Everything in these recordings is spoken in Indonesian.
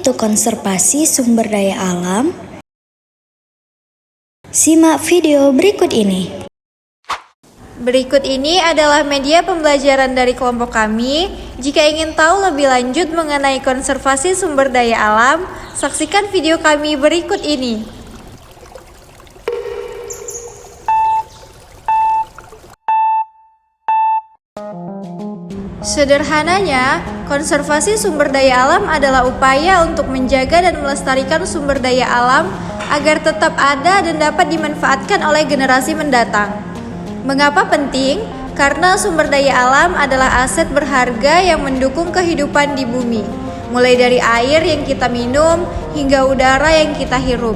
itu konservasi sumber daya alam? Simak video berikut ini. Berikut ini adalah media pembelajaran dari kelompok kami. Jika ingin tahu lebih lanjut mengenai konservasi sumber daya alam, saksikan video kami berikut ini. Sederhananya, konservasi sumber daya alam adalah upaya untuk menjaga dan melestarikan sumber daya alam agar tetap ada dan dapat dimanfaatkan oleh generasi mendatang. Mengapa penting? Karena sumber daya alam adalah aset berharga yang mendukung kehidupan di bumi, mulai dari air yang kita minum hingga udara yang kita hirup.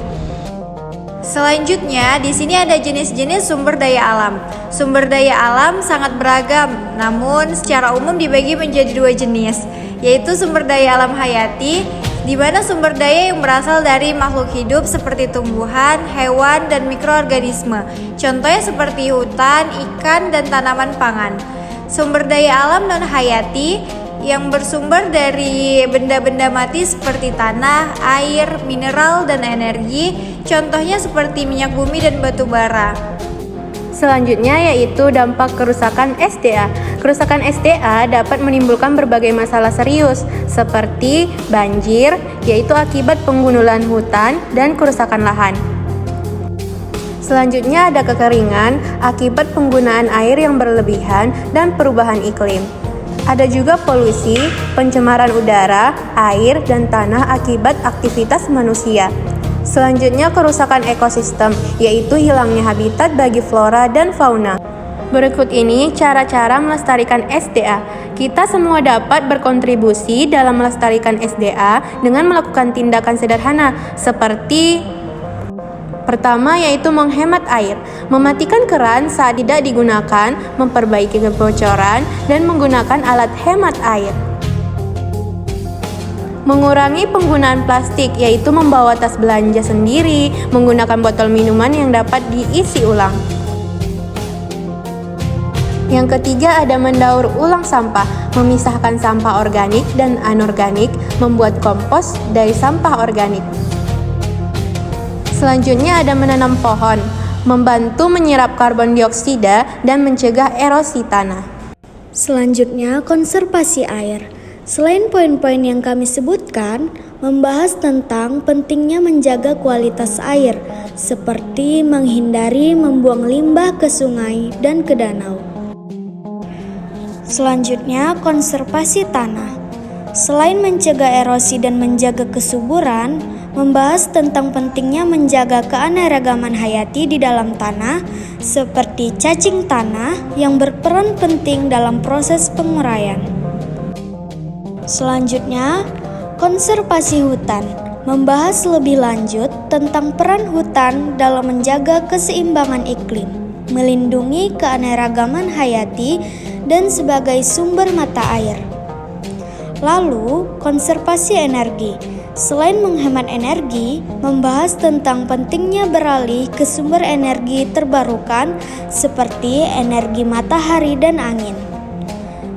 Selanjutnya, di sini ada jenis-jenis sumber daya alam. Sumber daya alam sangat beragam, namun secara umum dibagi menjadi dua jenis, yaitu sumber daya alam hayati, di mana sumber daya yang berasal dari makhluk hidup seperti tumbuhan, hewan, dan mikroorganisme. Contohnya seperti hutan, ikan, dan tanaman pangan. Sumber daya alam non-hayati yang bersumber dari benda-benda mati seperti tanah, air, mineral, dan energi, contohnya seperti minyak bumi dan batu bara. Selanjutnya yaitu dampak kerusakan SDA. Kerusakan SDA dapat menimbulkan berbagai masalah serius seperti banjir, yaitu akibat penggundulan hutan dan kerusakan lahan. Selanjutnya ada kekeringan akibat penggunaan air yang berlebihan dan perubahan iklim. Ada juga polusi, pencemaran udara, air, dan tanah akibat aktivitas manusia. Selanjutnya kerusakan ekosistem, yaitu hilangnya habitat bagi flora dan fauna. Berikut ini cara-cara melestarikan SDA. Kita semua dapat berkontribusi dalam melestarikan SDA dengan melakukan tindakan sederhana seperti: pertama yaitu menghemat air, mematikan keran saat tidak digunakan, memperbaiki kebocoran, dan menggunakan alat hemat air. Mengurangi penggunaan plastik, yaitu membawa tas belanja sendiri, menggunakan botol minuman yang dapat diisi ulang. Yang ketiga ada mendaur ulang sampah, memisahkan sampah organik dan anorganik, membuat kompos dari sampah organik. Selanjutnya ada menanam pohon, membantu menyerap karbon dioksida dan mencegah erosi tanah. Selanjutnya, konservasi air. Selain poin-poin yang kami sebutkan, membahas tentang pentingnya menjaga kualitas air, seperti menghindari membuang limbah ke sungai dan ke danau. Selanjutnya, konservasi tanah. Selain mencegah erosi dan menjaga kesuburan, membahas tentang pentingnya menjaga keanekaragaman hayati di dalam tanah, seperti cacing tanah yang berperan penting dalam proses penguraian. Selanjutnya, konservasi hutan, membahas lebih lanjut tentang peran hutan dalam menjaga keseimbangan iklim, melindungi keanekaragaman hayati, dan sebagai sumber mata air. Lalu, konservasi energi. Selain menghemat energi, membahas tentang pentingnya beralih ke sumber energi terbarukan seperti energi matahari dan angin.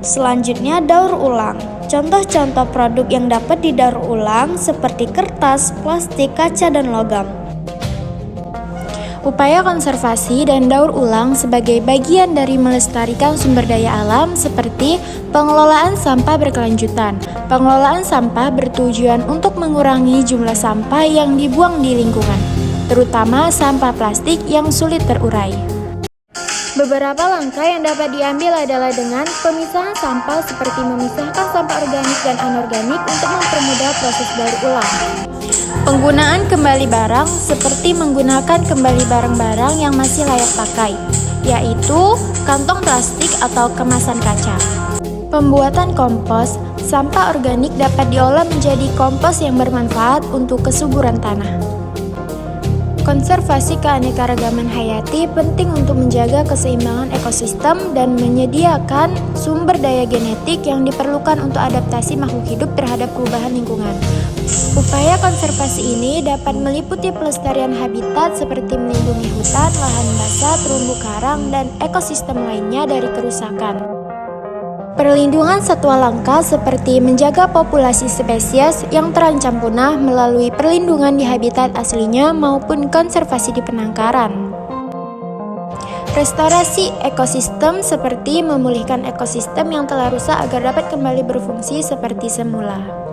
Selanjutnya, daur ulang. Contoh-contoh produk yang dapat didaur ulang seperti kertas, plastik, kaca, dan logam. Upaya konservasi dan daur ulang sebagai bagian dari melestarikan sumber daya alam seperti pengelolaan sampah berkelanjutan. Pengelolaan sampah bertujuan untuk mengurangi jumlah sampah yang dibuang di lingkungan, terutama sampah plastik yang sulit terurai. Beberapa langkah yang dapat diambil adalah dengan pemisahan sampah seperti memisahkan sampah organik dan anorganik untuk mempermudah proses daur ulang. Penggunaan kembali barang seperti menggunakan kembali barang-barang yang masih layak pakai, yaitu kantong plastik atau kemasan kaca. Pembuatan kompos, sampah organik dapat diolah menjadi kompos yang bermanfaat untuk kesuburan tanah. Konservasi keanekaragaman hayati penting untuk menjaga keseimbangan ekosistem dan menyediakan sumber daya genetik yang diperlukan untuk adaptasi makhluk hidup terhadap perubahan lingkungan. Upaya konservasi ini dapat meliputi pelestarian habitat seperti melindungi hutan, lahan basah, terumbu karang, dan ekosistem lainnya dari kerusakan. Perlindungan satwa langka seperti menjaga populasi spesies yang terancam punah melalui perlindungan di habitat aslinya maupun konservasi di penangkaran. Restorasi ekosistem seperti memulihkan ekosistem yang telah rusak agar dapat kembali berfungsi seperti semula.